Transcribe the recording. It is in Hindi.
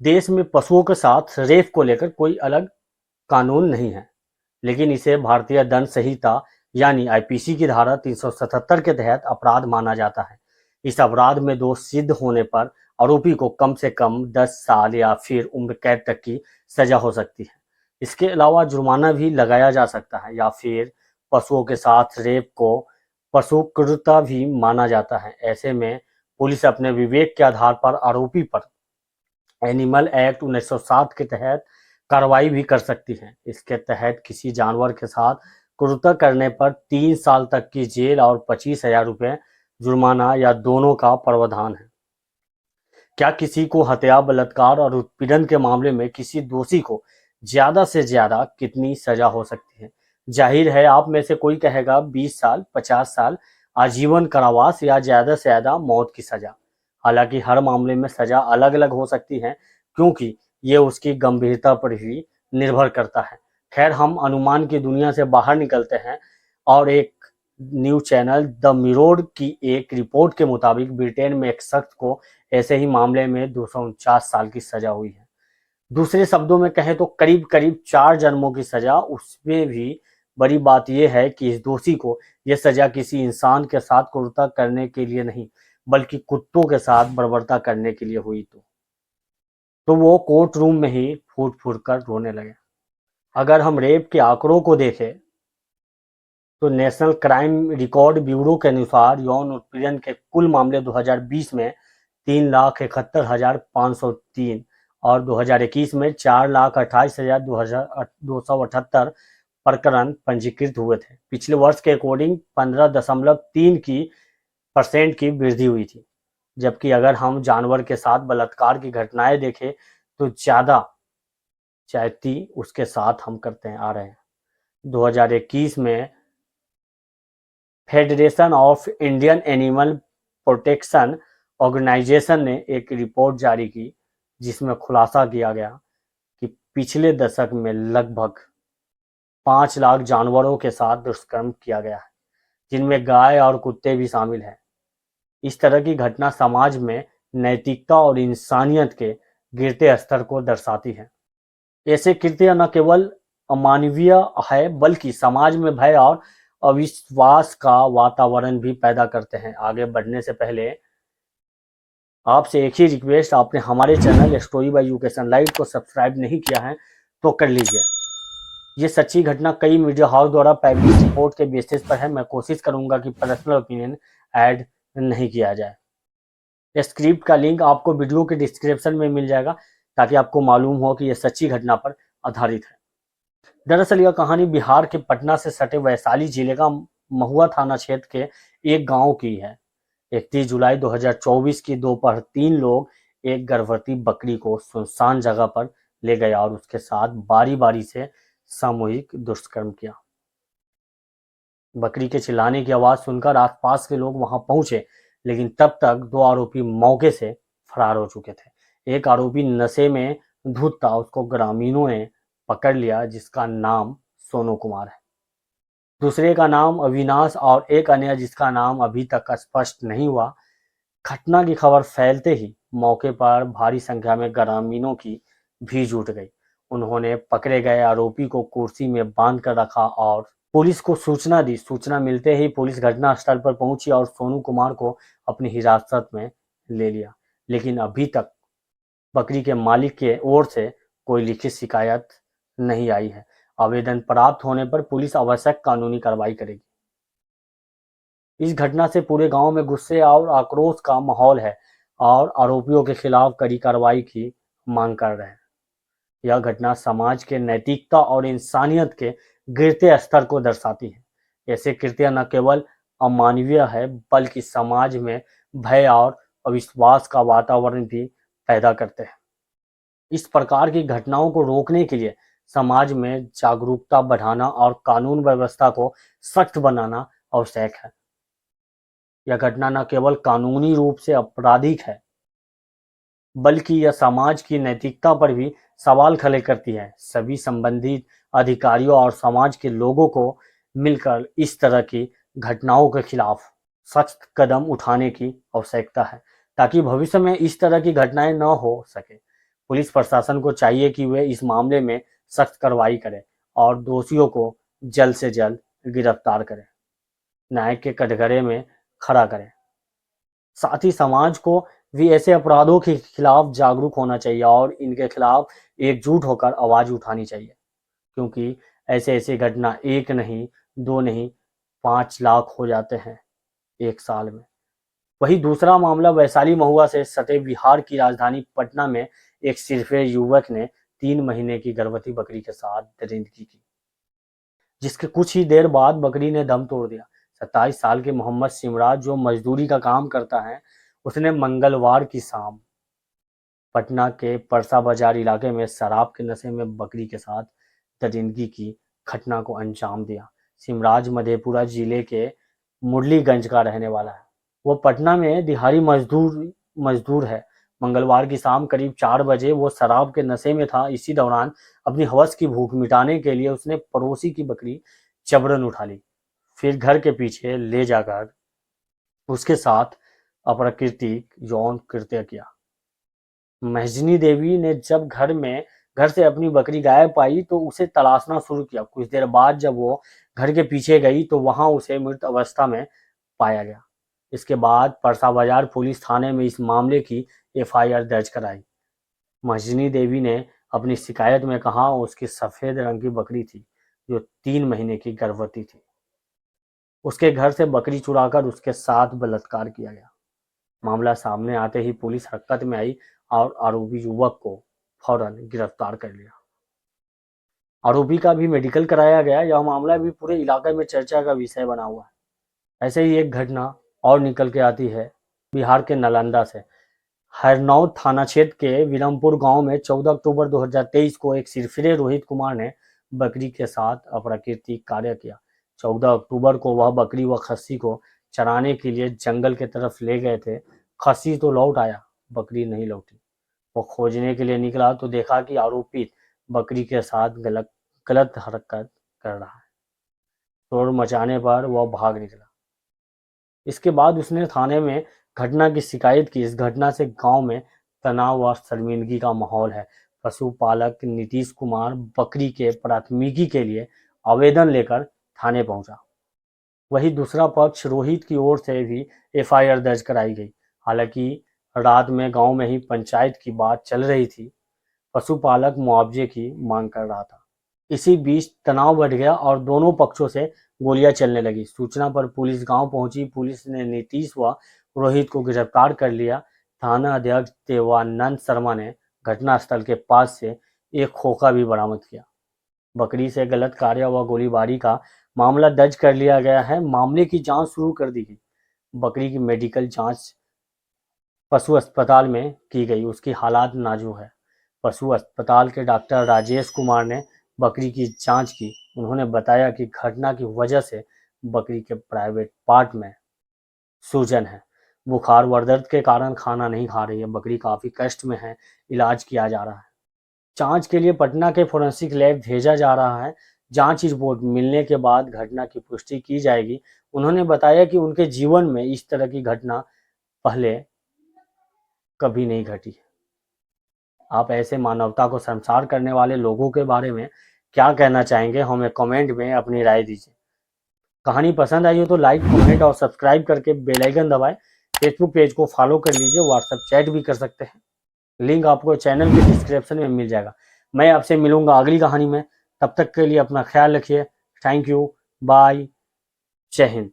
देश में पशुओं के साथ रेप को लेकर कोई अलग कानून नहीं है, लेकिन इसे भारतीय दंड संहिता यानी आईपीसी की धारा 377 के तहत अपराध माना जाता है। इस अपराध में दोष सिद्ध होने पर आरोपी को कम से कम 10 साल या फिर उम्र कैद तक की सजा हो सकती है। इसके अलावा जुर्माना भी लगाया जा सकता है या फिर पशुओं के साथ रेप को पशु क्रूरता भी माना जाता है। ऐसे में पुलिस अपने विवेक के आधार पर आरोपी पर एनिमल एक्ट 1960 के तहत कार्रवाई भी कर सकती है। इसके तहत किसी जानवर के साथ क्रूरता करने पर 3 साल तक की जेल और 25,000 रुपये जुर्माना या दोनों का प्रावधान है। क्या किसी को हत्या, बलात्कार और उत्पीड़न के मामले में किसी दोषी को ज्यादा से ज्यादा कितनी सजा हो सकती है? जाहिर है आप में से कोई कहेगा 20 साल, 50 साल, आजीवन कारावास या ज्यादा से ज्यादा मौत की सजा। हालांकि हर मामले में सजा अलग अलग हो सकती है, क्योंकि ये उसकी गंभीरता पर ही निर्भर करता है। खैर, हम अनुमान की दुनिया से बाहर निकलते हैं और एक न्यूज चैनल द मिरर की एक रिपोर्ट के मुताबिक ब्रिटेन में एक शख्स को ऐसे ही मामले में 249 साल की सजा हुई है। दूसरे शब्दों में कहें तो करीब करीब 4 जन्मों की सजा। उसमें भी बड़ी बात यह है कि इस दोषी को यह सजा किसी इंसान के साथ क्रूरता करने के लिए नहीं, बल्कि कुत्तों के साथ बर्बरता करने के लिए हुई। तो वो कोर्ट रूम में ही फूट फूट कर रोने लगे। अगर हम रेप के आंकड़ों को देखें तो नेशनल क्राइम रिकॉर्ड ब्यूरो के अनुसार यौन उत्पीड़न के कुल मामले 2020 में 3,71,503 और 2021 में 4,28,278 प्रकरण पंजीकृत हुए थे। पिछले वर्ष के अकॉर्डिंग 15.3 की वृद्धि हुई थी। जबकि अगर हम जानवर के साथ बलात्कार की घटनाएं देखें तो ज्यादा ज्यादती उसके साथ हम करते हैं आ रहे हैं। 2021 में Federation of Indian Animal Protection Organisation ने एक रिपोर्ट जारी की, जिसमें खुलासा किया गया कि पिछले दशक में लगभग 5 लाख जानवरों के साथ दुष्कर्म किया गया है, जिनमें गाय और कुत्ते भी शामिल हैं। इस तरह की घटना समाज में नैतिकता और इंसानियत के गिरते स्तर को दर्शाती है। ऐसे कृत्य न केवल अमानवीय है, बल्कि समाज में भय और अविश्वास का वातावरण भी पैदा करते हैं। आगे बढ़ने से पहले आपसे एक ही रिक्वेस्ट, आपने हमारे चैनल स्टोरी बाय यूकेशन लाइव को सब्सक्राइब नहीं किया है तो कर लीजिए। ये सच्ची घटना कई मीडिया हाउस द्वारा पब्लिश रिपोर्ट के बेसिस पर है। मैं कोशिश करूंगा कि पर्सनल ओपिनियन ऐड नहीं किया जाए। स्क्रिप्ट का लिंक आपको वीडियो के डिस्क्रिप्शन में मिल जाएगा, ताकि आपको मालूम हो कि यह सच्ची घटना पर आधारित है। दरअसल यह कहानी बिहार के पटना से सटे वैशाली जिले का महुआ थाना क्षेत्र के एक गांव की है। 31 जुलाई 2024 की दोपहर 3 लोग एक गर्भवती बकरी को सुनसान जगह पर ले गए और उसके साथ बारी बारी से सामूहिक दुष्कर्म किया। बकरी के चिल्लाने की आवाज सुनकर आसपास के लोग वहां पहुंचे, लेकिन तब तक 2 आरोपी मौके से फरार हो चुके थे। एक आरोपी नशे में धुत था, उसको ग्रामीणों ने पकड़ लिया, जिसका नाम सोनू कुमार है। दूसरे का नाम अविनाश और एक अन्य जिसका नाम अभी तक स्पष्ट नहीं हुआ। घटना की खबर फैलते ही मौके पर भारी संख्या में ग्रामीणों की भीड़ जुट गई। उन्होंने पकड़े गए आरोपी को कुर्सी में बांध कर रखा और पुलिस को सूचना दी। सूचना मिलते ही पुलिस घटनास्थल पर पहुंची और सोनू कुमार को अपनी हिरासत में ले लिया, लेकिन अभी तक बकरी के मालिक के ओर से कोई लिखित शिकायत नहीं आई है। आवेदन प्राप्त होने पर पुलिस आवश्यक कानूनी कार्रवाई करेगी। इस घटना से पूरे गांव में गुस्से और आक्रोश का माहौल है और आरोपियों के खिलाफ कड़ी कार्रवाई की मांग कर रहे हैं। यह घटना समाज के नैतिकता और इंसानियत के गिरते स्तर को दर्शाती है। ऐसे कृत्य न केवल अमानवीय है, बल्कि समाज में भय और अविश्वास का वातावरण भी पैदा करते हैं। इस प्रकार की घटनाओं को रोकने के लिए समाज में जागरूकता बढ़ाना और कानून व्यवस्था को सख्त बनाना आवश्यक है। यह घटना न केवल कानूनी रूप से आपराधिक है, बल्कि यह समाज की नैतिकता पर भी सवाल खड़े करती है। सभी संबंधित अधिकारियों और समाज के लोगों को मिलकर इस तरह की घटनाओं के खिलाफ सख्त कदम उठाने की आवश्यकता है, ताकि भविष्य में इस तरह की घटनाएं न हो सके। पुलिस प्रशासन को चाहिए कि वे इस मामले में सख्त कार्रवाई करें और दोषियों को जल्द से जल्द गिरफ्तार करें, न्याय के कटघरे में खड़ा करें। साथ ही समाज को भी ऐसे अपराधों के खिलाफ जागरूक होना चाहिए और इनके खिलाफ एकजुट होकर आवाज उठानी चाहिए, क्योंकि ऐसे ऐसे घटना एक नहीं, दो नहीं, 5 लाख हो जाते हैं एक साल में। वहीं दूसरा मामला वैशाली महुआ से सटे बिहार की राजधानी पटना में एक सिरफिरे युवक ने 3 महीने की गर्भवती बकरी के साथ दरिंदगी की, जिसके कुछ ही देर बाद बकरी ने दम तोड़ दिया। 27 साल के मोहम्मद सिमराज, जो मजदूरी का काम करता है, उसने मंगलवार की शाम पटना के परसा बाजार इलाके में शराब के नशे में बकरी के साथ दरिंदगी की घटना को अंजाम दिया। सिमराज मधेपुरा जिले के मुरलीगंज का रहने वाला है। वो पटना में दिहाड़ी मजदूर है। मंगलवार की शाम करीब 4 बजे वो शराब के नशे में था। इसी दौरान अपनी हवस की भूख मिटाने के लिए उसने पड़ोसी की बकरी जबरन उठा ली, फिर घर के पीछे ले जाकर उसके साथ अप्राकृतिक यौन कृत्य किया। महजनी देवी ने जब घर से अपनी बकरी गायब पाई तो उसे तलाशना शुरू किया। कुछ देर बाद जब वो घर के पीछे गई तो वहां उसे मृत अवस्था में पाया गया। इसके बाद परसा बाजार पुलिस थाने में इस मामले की एफआईआर दर्ज कराई। महजनी देवी ने अपनी शिकायत में कहा उसकी सफेद रंग की बकरी थी जो 3 महीने की गर्भवती थी। उसके घर से बकरी चुराकर उसके साथ बलात्कार किया गया। मामला सामने आते ही पुलिस हरकत में आई और आरोपी युवक को फौरन गिरफ्तार कर लिया। आरोपी का भी मेडिकल कराया गया। यह मामला भी पूरे इलाके में चर्चा का विषय बना हुआ है। ऐसे ही एक घटना और निकल के आती है बिहार के नालंदा से। हरनौत थाना क्षेत्र के विरमपुर गांव में 14 अक्टूबर 2023 को एक सिरफिरे रोहित कुमार ने बकरी के साथ अप्राकृतिक कार्य किया। 14 अक्टूबर को वह बकरी व खस्सी को चराने के लिए जंगल के तरफ ले गए थे। खस्सी तो लौट आया, बकरी नहीं लौटी। वो खोजने के लिए निकला तो देखा कि आरोपी बकरी के साथ गलत हरकत कर रहा है। शोर मचाने पर वह भाग निकला। इसके बाद उसने थाने में घटना की शिकायत की। इस घटना से गांव में तनाव व शर्मिंदगी का माहौल है। पशुपालक नीतीश कुमार बकरी के प्राथमिकी के लिए आवेदन लेकर थाने पहुंचा। वहीं दूसरा पक्ष रोहित की ओर से भी एफआईआर दर्ज कराई गई। हालांकि रात में गांव में ही पंचायत की बात चल रही थी। पशुपालक मुआवजे की मांग कर रहा था। इसी बीच तनाव बढ़ गया और दोनों पक्षों से गोलियां चलने लगी। सूचना पर पुलिस गांव पहुंची। पुलिस ने नीतीश व रोहित को गिरफ्तार कर लिया। थाना अध्यक्ष देवानंद शर्मा ने घटनास्थल के पास से एक खोखा भी बरामद किया। बकरी से गलत कार्य व गोलीबारी का मामला दर्ज कर लिया गया है। मामले की जांच शुरू कर दी गई। बकरी की मेडिकल जांच पशु अस्पताल में की गई। उसकी हालात नाजुक है। पशु अस्पताल के डॉक्टर राजेश कुमार ने बकरी की जांच की। उन्होंने बताया कि घटना की वजह से बकरी के प्राइवेट पार्ट में सूजन है। बुखार व दर्द के कारण खाना नहीं खा रही है। बकरी काफी कष्ट में है। इलाज किया जा रहा है। जांच के लिए पटना के फोरेंसिक लैब भेजा जा रहा है। जांच रिपोर्ट मिलने के बाद घटना की पुष्टि की जाएगी। उन्होंने बताया कि उनके जीवन में इस तरह की घटना पहले कभी नहीं घटी। आप ऐसे मानवता को शर्मसार करने वाले लोगों के बारे में क्या कहना चाहेंगे? हमें कमेंट में अपनी राय दीजिए। कहानी पसंद आई हो तो लाइक, कमेंट और सब्सक्राइब करके बेल आइकन दबाएं। फेसबुक पेज को फॉलो कर लीजिए। व्हाट्सएप चैट भी कर सकते हैं। लिंक आपको चैनल के डिस्क्रिप्शन में मिल जाएगा। मैं आपसे मिलूंगा अगली कहानी में। तब तक के लिए अपना ख्याल रखिए। थैंक यू, बाय, जय हिंद।